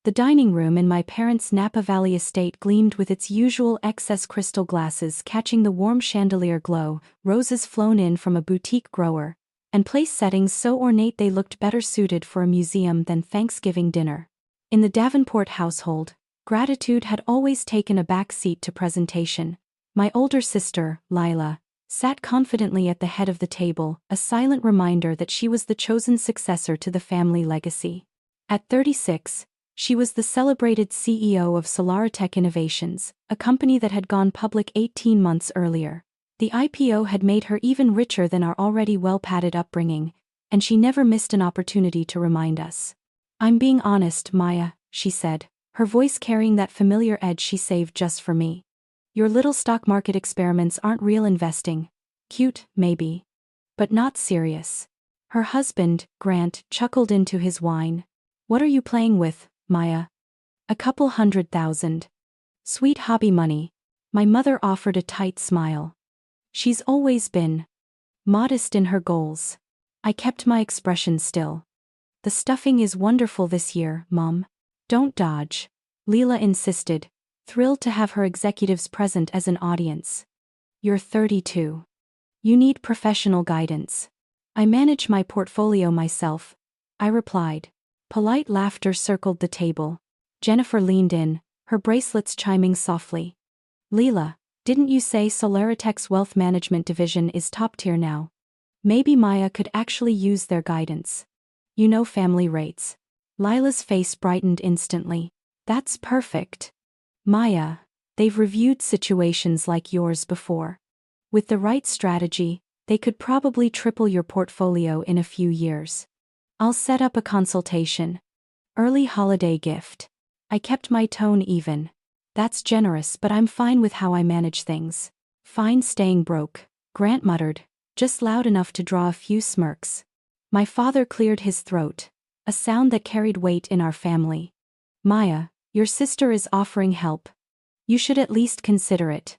The dining room in my parents' Napa Valley estate gleamed with its usual excess crystal glasses catching the warm chandelier glow, roses flown in from a boutique grower, and place settings so ornate they looked better suited for a museum than Thanksgiving dinner. In the Davenport household, gratitude had always taken a back seat to presentation. My older sister, Lila, sat confidently at the head of the table, a silent reminder that she was the chosen successor to the family legacy. At 36, she was the celebrated CEO of SolaraTech Innovations, a company that had gone public 18 months earlier. The IPO had made her even richer than our already well-padded upbringing, and she never missed an opportunity to remind us. "I'm being honest, Maya," she said, her voice carrying that familiar edge she saved just for me. "Your little stock market experiments aren't real investing. Cute, maybe. But not serious." Her husband, Grant, chuckled into his wine. "What are you playing with, Maya?" "A couple $100,000. Sweet hobby money." My mother offered a tight smile. She's always been modest in her goals. I kept my expression still. "The stuffing is wonderful this year, Mom. Don't dodge," Lila insisted, thrilled to have her executives present as an audience. "You're 32. You need professional guidance." "I manage my portfolio myself," I replied. Polite laughter circled the table. Jennifer leaned in, her bracelets chiming softly. "Lila, didn't you say SolaraTech's wealth management division is top tier now? Maybe Maya could actually use their guidance. You know family rates." Lila's face brightened instantly. "That's perfect. Maya, they've reviewed situations like yours before. With the right strategy, they could probably triple your portfolio in a few years. I'll set up a consultation. Early holiday gift." I kept my tone even. "That's generous, but I'm fine with how I manage things." "Fine staying broke," Grant muttered, just loud enough to draw a few smirks. My father cleared his throat, a sound that carried weight in our family. "Maya, your sister is offering help. You should at least consider it.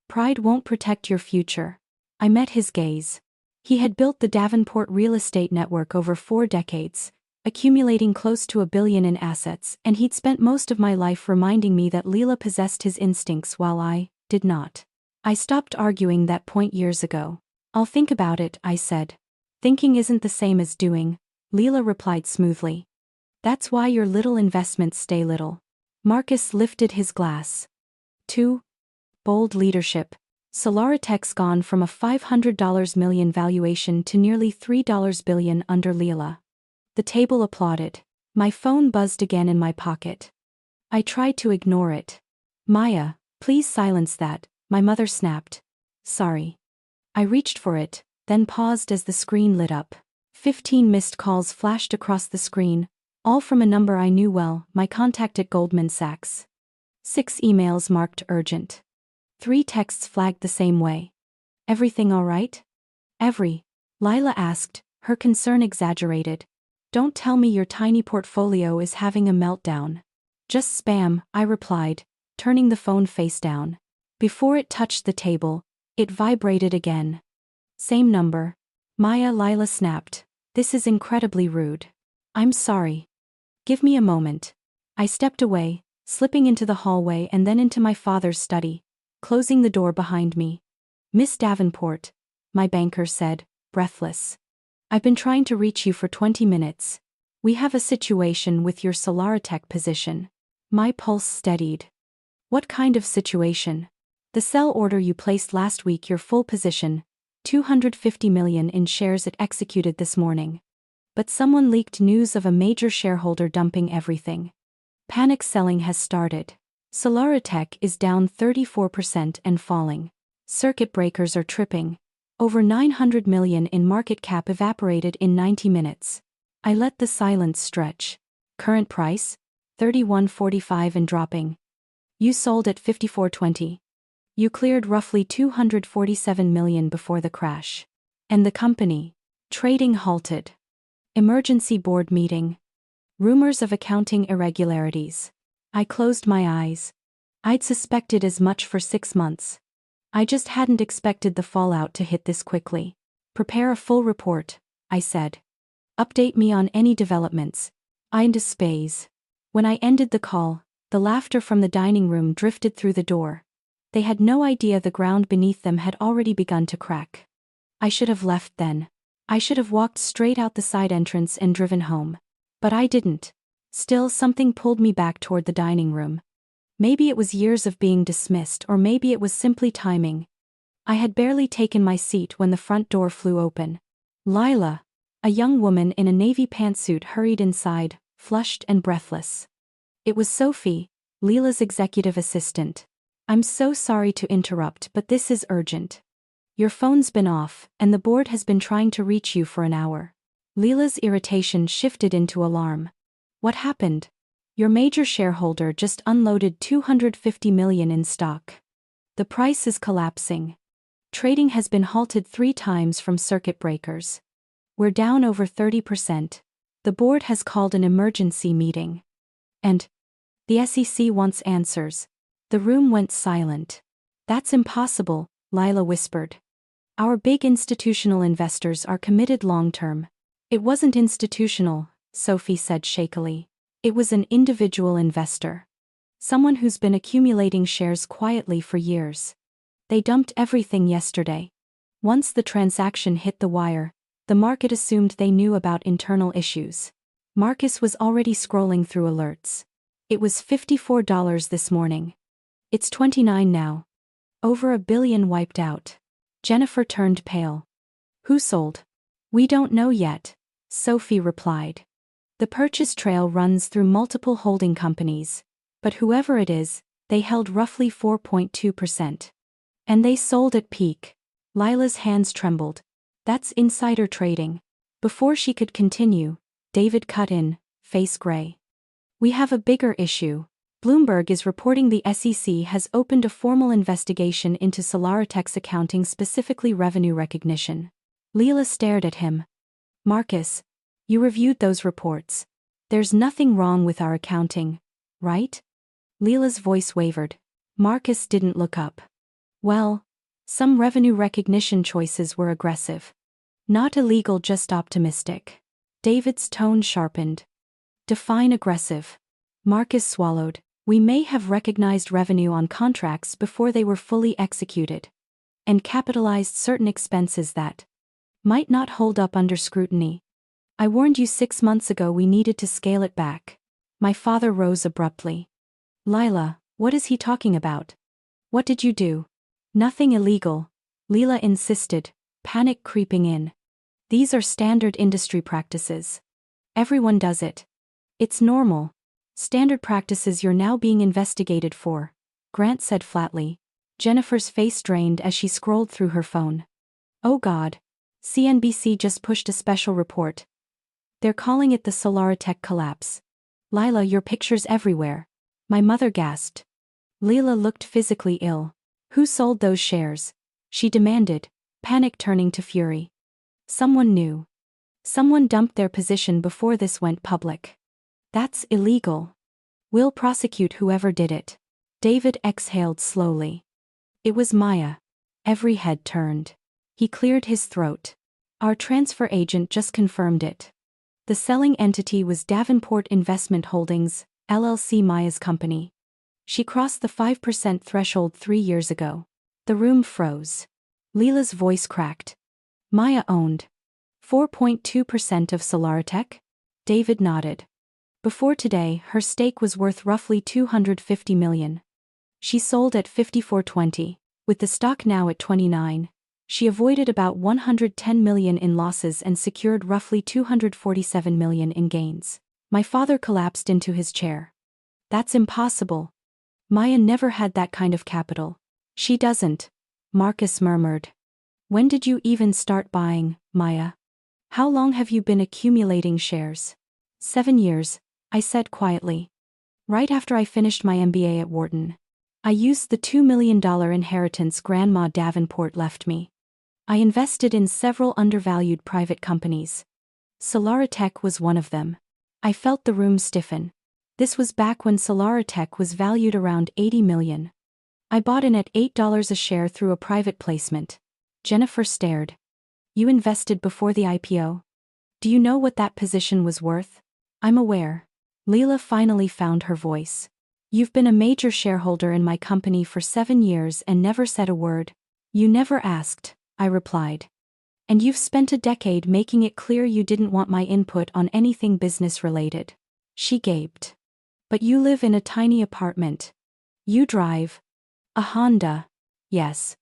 Pride won't protect your future." I met his gaze. He had built the Davenport real estate network over 4 decades, accumulating close to $1 billion in assets, and he'd spent most of my life reminding me that Lila possessed his instincts while I did not. I stopped arguing that point years ago. "I'll think about it," I said. "Thinking isn't the same as doing," Lila replied smoothly. "That's why your little investments stay little." Marcus lifted his glass. 2. Bold leadership. SolaraTech's gone from a $500 million valuation to nearly $3 billion under Lila. The table applauded. My phone buzzed again in my pocket. I tried to ignore it. "Maya, please silence that," my mother snapped. "Sorry." I reached for it, then paused as the screen lit up. 15 missed calls flashed across the screen, all from a number I knew well, my contact at Goldman Sachs. 6 emails marked urgent. 3 texts flagged the same way. "Everything all right?" Lila asked, her concern exaggerated. "Don't tell me your tiny portfolio is having a meltdown." "Just spam," I replied, turning the phone face down. Before it touched the table, it vibrated again. "Same number." "Maya," Lila snapped. "This is incredibly rude." "I'm sorry. Give me a moment." I stepped away, slipping into the hallway and then into my father's study, closing the door behind me. "Miss Davenport," my banker said, breathless. "I've been trying to reach you for 20 minutes. We have a situation with your SolaraTech position." My pulse steadied. "What kind of situation?" "The sell order you placed last week, your full position, $250 million in shares it executed this morning. But someone leaked news of a major shareholder dumping everything. Panic selling has started. SolaraTech is down 34% and falling. Circuit breakers are tripping. Over $900 million in market cap evaporated in 90 minutes. I let the silence stretch. Current price? $31.45 and dropping. You sold at $54.20. You cleared roughly $247 million before the crash. And the company? Trading halted. Emergency board meeting. Rumors of accounting irregularities. I closed my eyes. I'd suspected as much for 6 months. I just hadn't expected the fallout to hit this quickly. "Prepare a full report," I said. "Update me on any developments. I'm to space." When I ended the call, the laughter from the dining room drifted through the door. They had no idea the ground beneath them had already begun to crack. I should have left then. I should have walked straight out the side entrance and driven home. But I didn't. Still, something pulled me back toward the dining room. Maybe it was years of being dismissed, or maybe it was simply timing. I had barely taken my seat when the front door flew open. Lila, a young woman in a navy pantsuit, hurried inside, flushed and breathless. It was Sophie, Lila's executive assistant. "I'm so sorry to interrupt, but this is urgent. Your phone's been off, and the board has been trying to reach you for an hour." Lila's irritation shifted into alarm. "What happened?" "Your major shareholder just unloaded $250 million in stock. The price is collapsing. Trading has been halted 3 times from circuit breakers. We're down over 30%. The board has called an emergency meeting. And the SEC wants answers." The room went silent. "That's impossible," Lila whispered. "Our big institutional investors are committed long-term." "It wasn't institutional," Sophie said shakily. "It was an individual investor. Someone who's been accumulating shares quietly for years. They dumped everything yesterday. Once the transaction hit the wire, the market assumed they knew about internal issues." Marcus was already scrolling through alerts. "It was $54 this morning. It's 29 now. Over $1 billion wiped out." Jennifer turned pale. "Who sold?" "We don't know yet," Sophie replied. "The purchase trail runs through multiple holding companies, but whoever it is, they held roughly 4.2%. And they sold at peak." Lila's hands trembled. "That's insider trading." Before she could continue, David cut in, face gray. "We have a bigger issue. Bloomberg is reporting the SEC has opened a formal investigation into SolaraTech's accounting, specifically revenue recognition." Lila stared at him. "Marcus, you reviewed those reports. There's nothing wrong with our accounting, right?" Lila's voice wavered. Marcus didn't look up. "Well, some revenue recognition choices were aggressive. Not illegal, just optimistic." David's tone sharpened. "Define aggressive." Marcus swallowed. "We may have recognized revenue on contracts before they were fully executed. And capitalized certain expenses that might not hold up under scrutiny. I warned you 6 months ago we needed to scale it back." My father rose abruptly. "Lila, what is he talking about? What did you do?" "Nothing illegal," Lila insisted, panic creeping in. "These are standard industry practices. Everyone does it. It's normal. Standard practices you're now being investigated for," Grant said flatly. Jennifer's face drained as she scrolled through her phone. "Oh God. CNBC just pushed a special report. They're calling it the SolaraTech collapse." "Lila, your picture's everywhere." My mother gasped. Lila looked physically ill. "Who sold those shares?" she demanded, panic turning to fury. "Someone new. Someone dumped their position before this went public. That's illegal. We'll prosecute whoever did it." David exhaled slowly. "It was Maya." Every head turned. He cleared his throat. "Our transfer agent just confirmed it. The selling entity was Davenport Investment Holdings, LLC, Maya's company. She crossed the 5% threshold 3 years ago." The room froze. Lila's voice cracked. "Maya owned 4.2% of SolaraTech?" David nodded. "Before today, her stake was worth roughly $250 million. She sold at $54.20, with the stock now at $29. She avoided about $110 million in losses and secured roughly $247 million in gains." My father collapsed into his chair. "That's impossible. Maya never had that kind of capital." "She doesn't," Marcus murmured. "When did you even start buying, Maya? How long have you been accumulating shares?" 7 years, I said quietly. "Right after I finished my MBA at Wharton. I used the $2 million inheritance Grandma Davenport left me. I invested in several undervalued private companies. SolaraTech was one of them." I felt the room stiffen. This was back when SolaraTech was valued around $80 million. "I bought in at $8 a share through a private placement." Jennifer stared. "You invested before the IPO? Do you know what that position was worth?" "I'm aware." Lila finally found her voice. You've been a major shareholder in my company for 7 years and never said a word. You never asked, I replied. And you've spent a decade making it clear you didn't want my input on anything business-related. She gaped. But you live in a tiny apartment. You drive a Honda. Yes.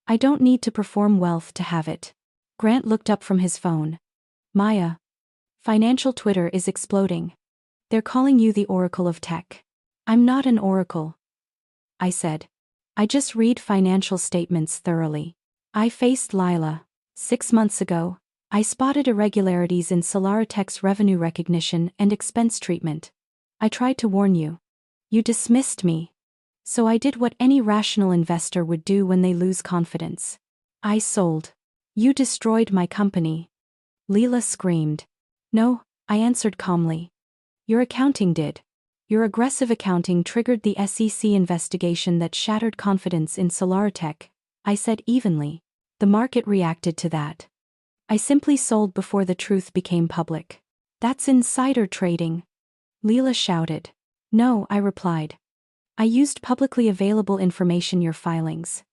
I don't need to perform wealth to have it. Grant looked up from his phone. Maya. Financial Twitter is exploding. They're calling you the Oracle of Tech. I'm not an oracle, I said. I just read financial statements thoroughly. I faced Lila. 6 months ago, I spotted irregularities in SolaraTech's revenue recognition and expense treatment. I tried to warn you. You dismissed me. So I did what any rational investor would do when they lose confidence. I sold. You destroyed my company. Lila screamed. No, I answered calmly. Your accounting did. Your aggressive accounting triggered the SEC investigation that shattered confidence in SolaraTech, I said evenly. The market reacted to that. I simply sold before the truth became public. That's insider trading. Lila shouted. No, I replied. I used publicly available information, your filings.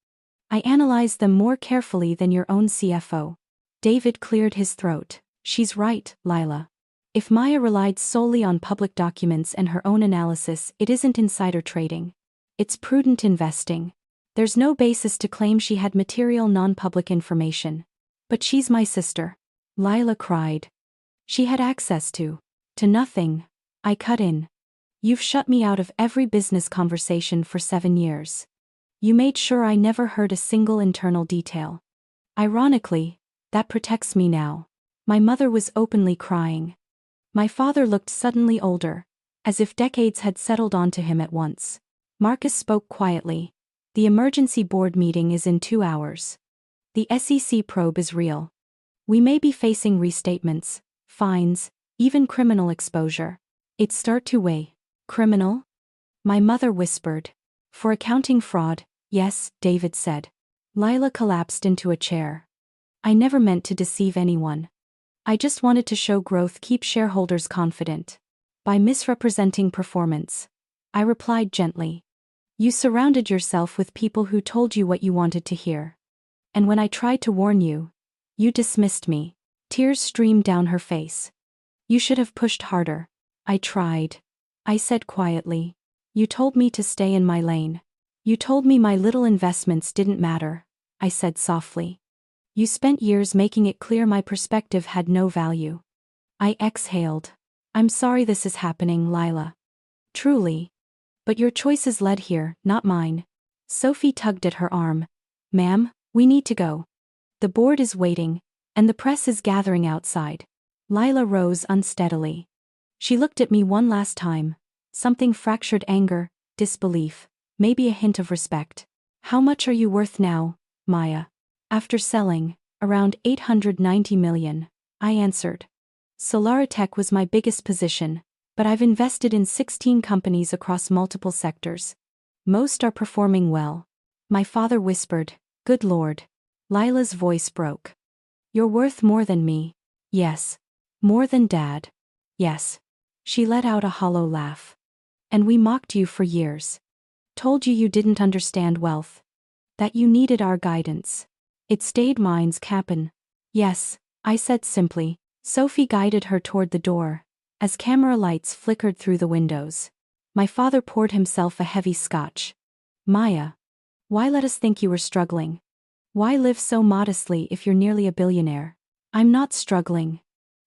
I analyzed them more carefully than your own CFO. David cleared his throat. She's right, Lila. If Maya relied solely on public documents and her own analysis, it isn't insider trading. It's prudent investing. There's no basis to claim she had material non-public information. But she's my sister. Lila cried. She had access to nothing. I cut in. You've shut me out of every business conversation for 7 years. You made sure I never heard a single internal detail. Ironically, that protects me now. My mother was openly crying. My father looked suddenly older, as if decades had settled onto him at once. Marcus spoke quietly. The emergency board meeting is in 2 hours. The SEC probe is real. We may be facing restatements, fines, even criminal exposure. It start to weigh. Criminal? My mother whispered. For accounting fraud, yes, David said. Lila collapsed into a chair. I never meant to deceive anyone. I just wanted to show growth, keep shareholders confident. By misrepresenting performance. I replied gently. You surrounded yourself with people who told you what you wanted to hear. And when I tried to warn you, you dismissed me. Tears streamed down her face. You should have pushed harder. I tried. I said quietly. You told me to stay in my lane. You told me my little investments didn't matter. I said softly. You spent years making it clear my perspective had no value. I exhaled. I'm sorry this is happening, Lila. Truly. But your choices led here, not mine. Sophie tugged at her arm. Ma'am, we need to go. The board is waiting, and the press is gathering outside. Lila rose unsteadily. She looked at me one last time. Something fractured: anger, disbelief, maybe a hint of respect. How much are you worth now, Maya? After selling, around 890 million, I answered. SolaraTech was my biggest position, but I've invested in 16 companies across multiple sectors. Most are performing well. My father whispered, Good Lord. Lila's voice broke. You're worth more than me. Yes. More than Dad. Yes. She let out a hollow laugh. And we mocked you for years. Told you didn't understand wealth. That you needed our guidance. It stayed mine's cap'n. Yes, I said simply. Sophie guided her toward the door, as camera lights flickered through the windows. My father poured himself a heavy scotch. Maya. Why let us think you were struggling? Why live so modestly if you're nearly a billionaire? I'm not struggling.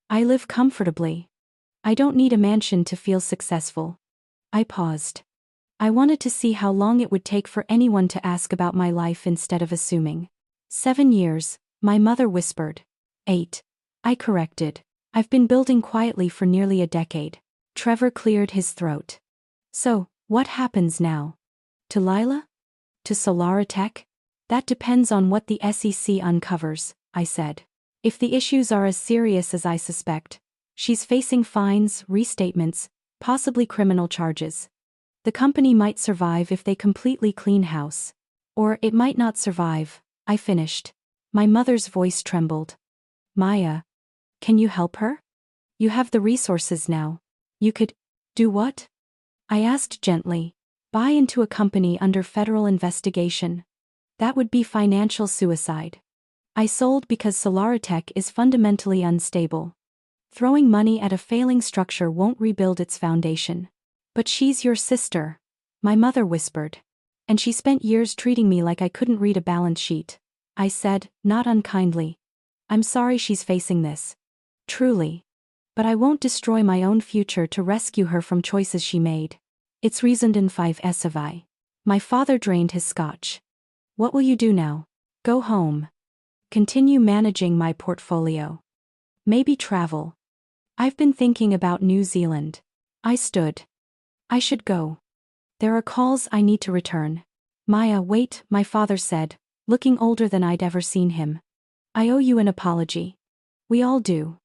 I live comfortably. I don't need a mansion to feel successful. I paused. I wanted to see how long it would take for anyone to ask about my life instead of assuming. 7 years, my mother whispered. 8. I corrected. I've been building quietly for nearly a decade. Trevor cleared his throat. So, what happens now? To Lila? To SolaraTech? That depends on what the SEC uncovers, I said. If the issues are as serious as I suspect, she's facing fines, restatements, possibly criminal charges. The company might survive if they completely clean house. Or it might not survive. I finished. My mother's voice trembled. Maya. Can you help her? You have the resources now. You could. Do what? I asked gently. Buy into a company under federal investigation. That would be financial suicide. I sold because SolaraTech is fundamentally unstable. Throwing money at a failing structure won't rebuild its foundation. But she's your sister, my mother whispered. And she spent years treating me like I couldn't read a balance sheet. I said, not unkindly. I'm sorry she's facing this. Truly. But I won't destroy my own future to rescue her from choices she made. It's reasoned in 5s of I. My father drained his scotch. What will you do now? Go home. Continue managing my portfolio. Maybe travel. I've been thinking about New Zealand. I stood. I should go. There are calls I need to return. Maya, wait, my father said, looking older than I'd ever seen him. I owe you an apology. We all do.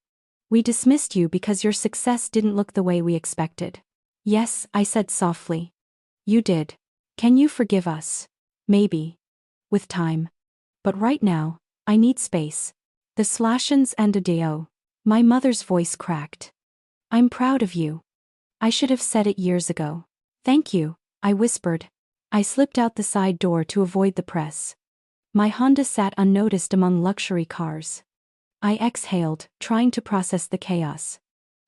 We dismissed you because your success didn't look the way we expected. Yes, I said softly. You did. Can you forgive us? Maybe. With time. But right now, I need space. The slashins and adeo. My mother's voice cracked. I'm proud of you. I should have said it years ago. Thank you, I whispered. I slipped out the side door to avoid the press. My Honda sat unnoticed among luxury cars. I exhaled, trying to process the chaos.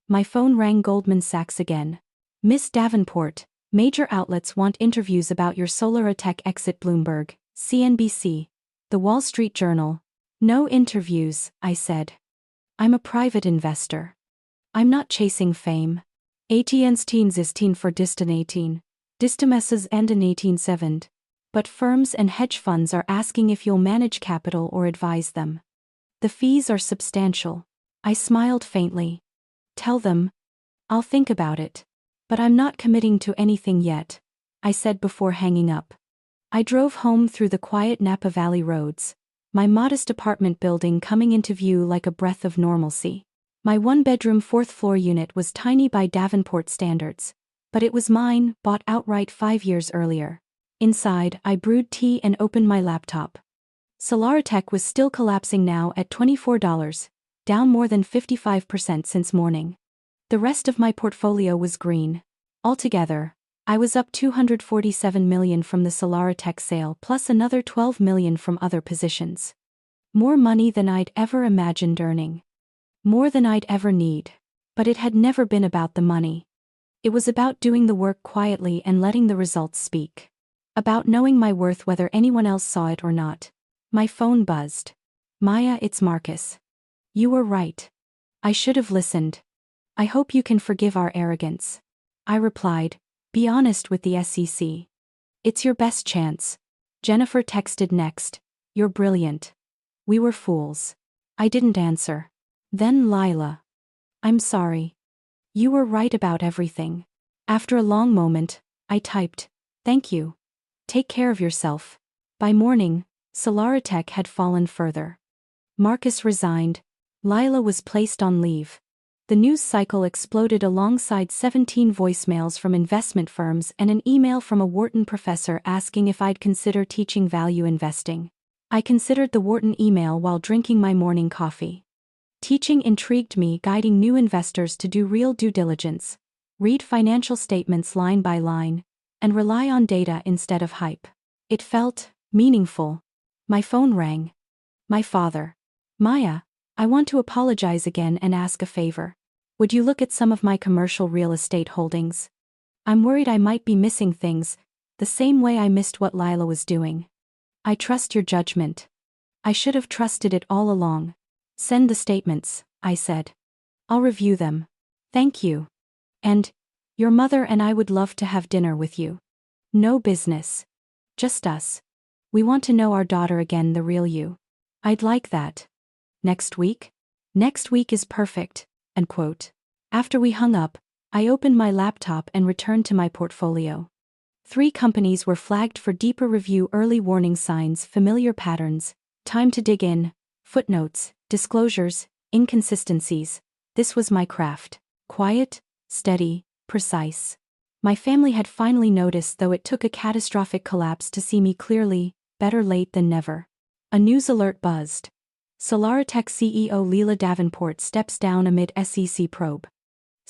My phone rang. Goldman Sachs again. Miss Davenport, major outlets want interviews about your SolaraTech exit. Bloomberg, CNBC, The Wall Street Journal. No interviews, I said. I'm a private investor. I'm not chasing fame. 18 is teen for distant 18. Distamesses and an 18/7. But firms and hedge funds are asking if you'll manage capital or advise them. The fees are substantial. I smiled faintly. Tell them. I'll think about it. But I'm not committing to anything yet, I said before hanging up. I drove home through the quiet Napa Valley roads, my modest apartment building coming into view like a breath of normalcy. My one-bedroom fourth-floor unit was tiny by Davenport standards, but it was mine, bought outright 5 years earlier. Inside, I brewed tea and opened my laptop. SolaraTech was still collapsing now at $24, down more than 55% since morning. The rest of my portfolio was green. Altogether, I was up $247 million from the SolaraTech sale plus another $12 million from other positions. More money than I'd ever imagined earning. More than I'd ever need. But it had never been about the money. It was about doing the work quietly and letting the results speak. About knowing my worth whether anyone else saw it or not. My phone buzzed. Maya, it's Marcus. You were right. I should have listened. I hope you can forgive our arrogance. I replied, be honest with the SEC. It's your best chance. Jennifer texted next, you're brilliant. We were fools. I didn't answer. Then Lila. I'm sorry. You were right about everything. After a long moment, I typed, thank you. Take care of yourself. By morning, SolaraTech had fallen further. Marcus resigned. Lila was placed on leave. The news cycle exploded alongside 17 voicemails from investment firms and an email from a Wharton professor asking if I'd consider teaching value investing. I considered the Wharton email while drinking my morning coffee. Teaching intrigued me, guiding new investors to do real due diligence, read financial statements line by line, and rely on data instead of hype. It felt meaningful. My phone rang. My father. Maya, I want to apologize again and ask a favor. Would you look at some of my commercial real estate holdings? I'm worried I might be missing things, the same way I missed what Lila was doing. I trust your judgment. I should have trusted it all along. Send the statements, I said. I'll review them. Thank you. And, your mother and I would love to have dinner with you. No business. Just us. We want to know our daughter again, the real you. I'd like that. Next week? Next week is perfect. End quote. After we hung up, I opened my laptop and returned to my portfolio. 3 companies were flagged for deeper review. Early warning signs, familiar patterns, time to dig in, footnotes, disclosures, inconsistencies. This was my craft. Quiet, steady, precise. My family had finally noticed, though it took a catastrophic collapse to see me clearly. Better late than never. A news alert buzzed. SolaraTech CEO Lila Davenport steps down amid SEC probe.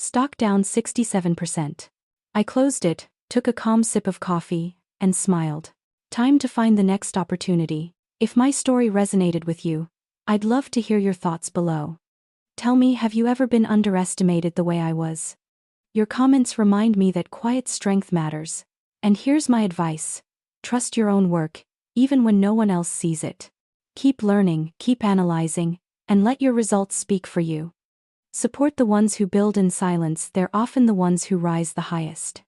Stock down 67%. I closed it, took a calm sip of coffee, and smiled. Time to find the next opportunity. If my story resonated with you, I'd love to hear your thoughts below. Tell me, have you ever been underestimated the way I was? Your comments remind me that quiet strength matters. And here's my advice. Trust your own work, even when no one else sees it. Keep learning, keep analyzing, and let your results speak for you. Support the ones who build in silence, they're often the ones who rise the highest.